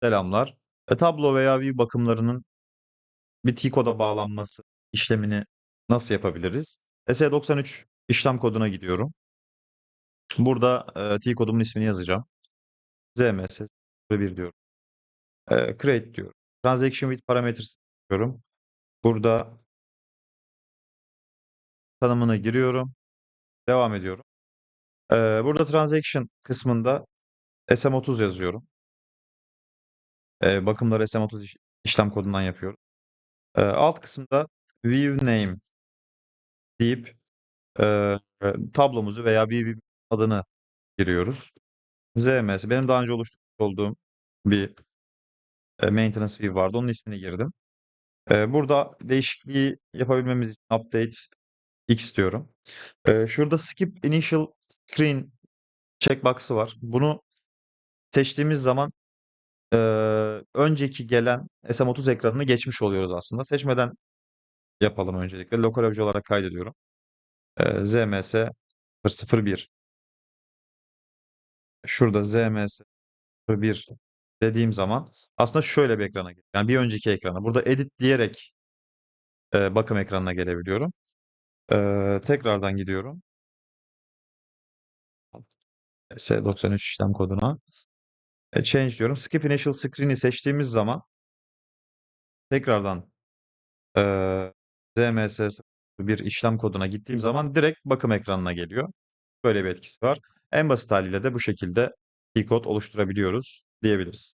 Selamlar. Tablo veya view bakımlarının bir T-Code'a bağlanması işlemini nasıl yapabiliriz? SE93 işlem koduna gidiyorum. Burada T-Code'umun ismini yazacağım. ZMS01 diyorum. Create diyorum. Transaction with parameters diyorum. Burada tanımını giriyorum. Devam ediyorum. Burada transaction kısmında SM30 yazıyorum. Bakımları SM30 işlem kodundan yapıyorum. Alt kısımda view name deyip tablomuzu veya view adını giriyoruz. ZMS benim daha önce oluşturmuş olduğum bir maintenance view vardı. Onun ismini girdim. Burada değişikliği yapabilmemiz için update X diyorum. Şurada skip initial screen checkbox'ı var. Bunu seçtiğimiz zaman önceki gelen SM30 ekranını geçmiş oluyoruz aslında. Seçmeden yapalım öncelikle. Lokal obje olarak kaydediyorum. ZMS 001. Şurada ZMS 1 dediğim zaman aslında şöyle bir ekrana geliyor. Yani bir önceki ekrana. Burada edit diyerek bakım ekranına gelebiliyorum. Tekrardan gidiyorum. S93 işlem koduna. Change diyorum. Skip Initial Screen'i seçtiğimiz zaman tekrardan ZMS bir işlem koduna gittiğim zaman direkt bakım ekranına geliyor. Böyle bir etkisi var. En basit haliyle de bu şekilde T-Code oluşturabiliyoruz diyebiliriz.